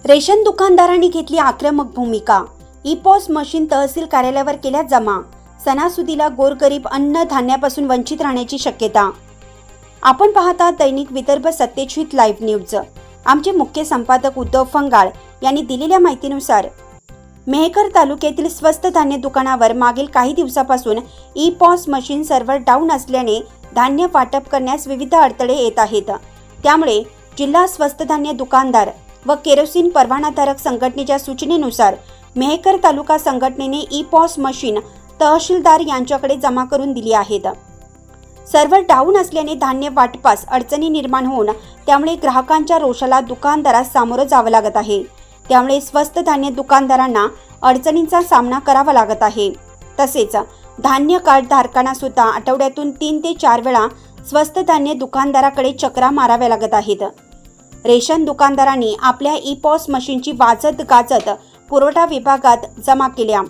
Ration दुकानदारांनी घेतली आक्रमक भूमिका। ई-पॉस मशीन तहसील कार्यालयावर केल्या जमा। सणासुदीला गोरगरीब अन्न धान्यापासून वंचित राहण्याची शक्यता। आपण पाहता दैनिक विदर्भ सत्यजित लाईव्ह न्यूज। आमचे मुख्य संपादक उद्धव फंगाळ यांनी दिलेल्या माहितीनुसार मेहकर तालुक्यातील स्वस्त धान्य दुकानावर मागील काही दिवसापासून ई-पॉस मशीन सर्व्हर डाऊन असल्याने धान्य वाटप करण्यास विविध अडथळे येत आहेत। त्यामुळे जिल्हा स्वस्त धान्य दुकानदार व केरोसिन परवानाधारक संघटनेच्या सूचनेनुसार मेहकर तालुका संघटनेने ई-पॉस मशीन तहसीलदार यांच्याकडे जमा करून दिली आहेत। सर्व्हर डाऊन असल्याने धान्य वाटपास अडचणी निर्माण होऊन त्यामुळे ग्राहकांच्या रोषाला दुकानदारास सामोरं जावं लागत आहे। त्यामुळे स्वस्त धान्य दुकानदारांना अडचणींचा सामना करावा लागत आहे। तसेच धान्य कार्ड धारकांना सुद्धा आठवड्यातून 3 ते 4 वेळा स्वस्त धान्य दुकानदाराकडे चक्रा माराव्या लागत आहेत। रेशन दुकानदारांनी आपल्या ई-पॉस मशीनची वाजत गाजत पुरवठा विभागात जमा केल्या।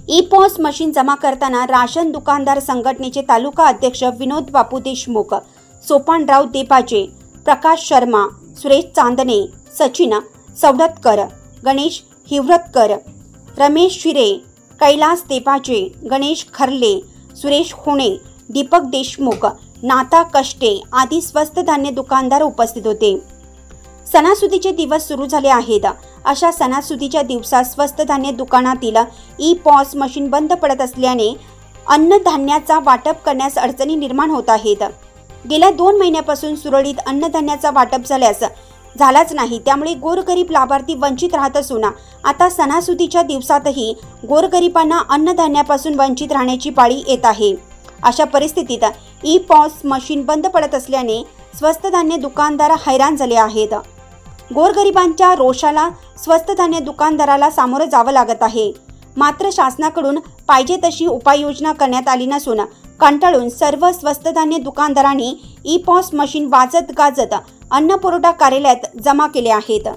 ई-पॉस मशीन जमा करताना राशन दुकानदार संघटनेचे तालुका अध्यक्ष विनोद बापू देशमुख, सोपानराव देबाजे, प्रकाश शर्मा, सुरेश चांदणे, सचिन सवडतकर, गणेश हिवरतकर, रमेश शिरे, कैलास देबाजे, गणेश खरले, सुरेश होणे, दीपक देशमुख, नाता कष्टे आदी स्वस्त धान्य दुकानदार उपस्थित होते। सणासुदीचे दिवस सुरू झाले आहेत। अशा सणासुदीच्या दिवसात स्वस्त धान्य दुकानातील ई-पॉस मशीन बंद पडत असल्याने अन्नधान्याचा वाटप करण्यास अडचणी निर्माण होत आहेत। गेल्या 2 महिन्यापासून सुरळीत अन्नधान्याचा वाटप झालाच नाही। त्यामुळे गोरगरीब लाभार्थी वंचित राहत असून आता सणासुदीच्या दिवसातही गोरगरिबांना अन्नधान्यापासून वंचित राहण्याची पाळी येत आहे। अशा परिस्थितीत ई-पॉस मशीन बंद पडत असल्याने स्वस्त धान्य दुकानदार हैराण झाले आहेत। गोरगरिबांच्या रोषाला स्वस्त धान्य दुकानदाराला सामोरं जावं लागत आहे। मात्र शासनाकडून पाहिजे तशी उपाययोजना करण्यात आली नसून कंटाळून सर्व स्वस्त धान्य दुकानदारांनी ई-पॉस मशीन वाजत गाजत अन्न पुरवठा कार्यालयात जमा केले आहेत।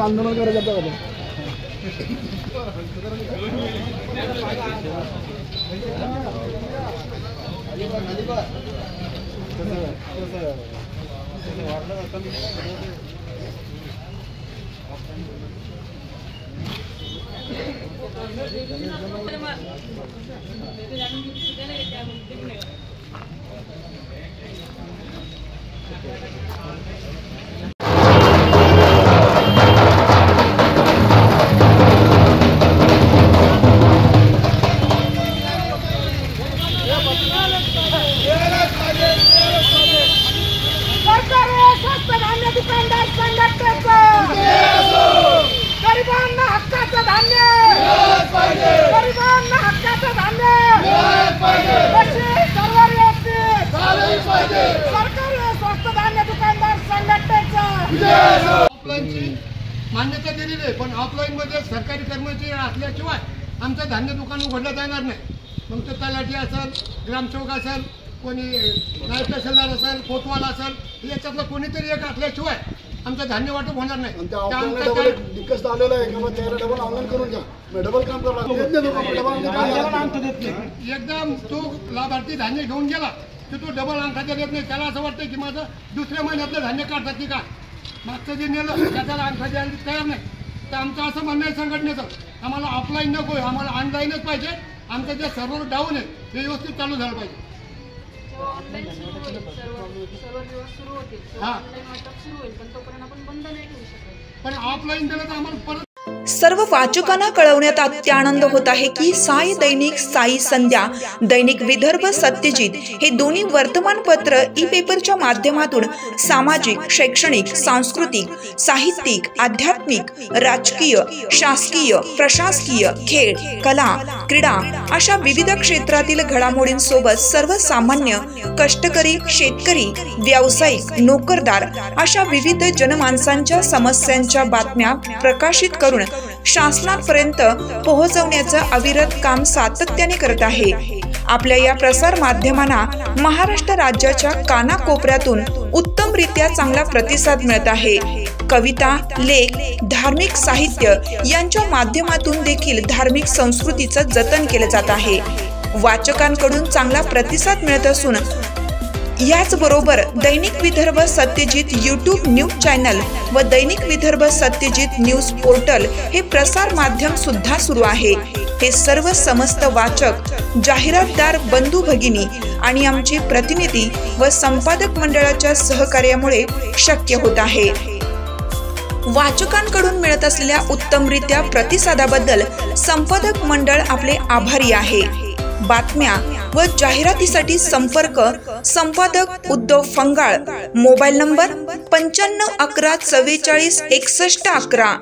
आंदोलन करायचं गरिबांना हक्काचं धान्य, गरिबांना हक्काचं धान्य सर्व व्यवस्थित सरकारी स्वस्त धान्य दुकानदार संघटनेचा ऑफलाईनची मान्यता दिलेली आहे, पण ऑफलाईन मध्ये सरकारी कर्मचारी असल्याशिवाय आमचं धान्य दुकान उघडलं जाणार नाही। मग तो तलाठी असेल, ग्रामसेवक असेल, कोणी नायब तहसीलदार असेल, कोतवाल असेल, याच्यातलं कोणीतरी एक असल्याशिवाय आमचं धान्य वाटप होणार नाही। एकदम तो लाभार्थी धान्य घेऊन गेला की तो डबल अंकाचा देत नाही। त्याला असं वाटतं की माझं दुसऱ्या महिन्यातलं धान्य काढतात की काय, मागचं जे नेलं त्याला अंका द्यायला तयार नाही। तर आमचं असं म्हणणं आहे संघटनेचं, आम्हाला ऑफलाईन नको, आम्हाला ऑनलाईनच पाहिजे। आमचं जे सर्व्हर डाऊन आहे ते व्यवस्थित चालू झालं पाहिजे. ऑनलाईन सर्व दिवस सुरू होतील, हा. ऑनलाईन वाटप सुरू होईल, पण तोपर्यंत आपण बंद नाही ठेवू शकत. पण ऑफलाईन दिलं तर आम्हाला परत सर्व वाचकांना कळवण्यात अत्यानंद होत आहे की साई दैनिक, साई संध्या, दैनिक विदर्भ, सत्यजित हे दोन्ही वर्तमानपत्र ई पेपरच्या माध्यमातून सामाजिक, शैक्षणिक, सांस्कृतिक, साहित्यिक, आध्यात्मिक, राजकीय, शासकीय, प्रशासकीय, खेळ, कला, क्रीडा अशा विविध क्षेत्रातील घडामोडींसोबत सर्वसामान्य, कष्टकरी, शेतकरी, व्यावसायिक, नोकरदार अशा विविध जनमानसांच्या समस्यांच्या बातम्या प्रकाशित करून शासनापर्यंत पोहोचवण्याचं अविरत काम सातत्याने करत आहे. आपल्या या प्रसार माध्यमांना महाराष्ट्र राज्याच्या कानाकोपऱ्यातून उत्तमरित्या चांगला प्रतिसाद मिळत आहे. कविता, लेख, धार्मिक साहित्य यांच्या माध्यमातून देखील धार्मिक संस्कृतीचं जतन केलं जात आहे. वाचकांकडून चांगला प्रतिसाद मिळत असून याचबरोबर दैनिक Vidarbha Satyajit YouTube news channel व दैनिक विदर्भ सत्यजित न्यूज पोर्टल हे प्रसार माध्यम सुद्धा सुरू आहे. हे सर्व समस्त वाचक, जाहिरातदार बंधू भगिनी आणि आमचे प्रतिनिधी व संपादक मंडळाच्या सहकार्यामुळे शक्य होत आहे. वाचकांकडून मिळत असलेल्या उत्तमरित्या प्रतिसादाबद्दल संपादक मंडळ आपले आभारी आहे. बातम्या व जाहिरातीसाठी संपर्क संपादक उद्धव फंगाळ, मोबाईल नंबर 95 11 44 61 11.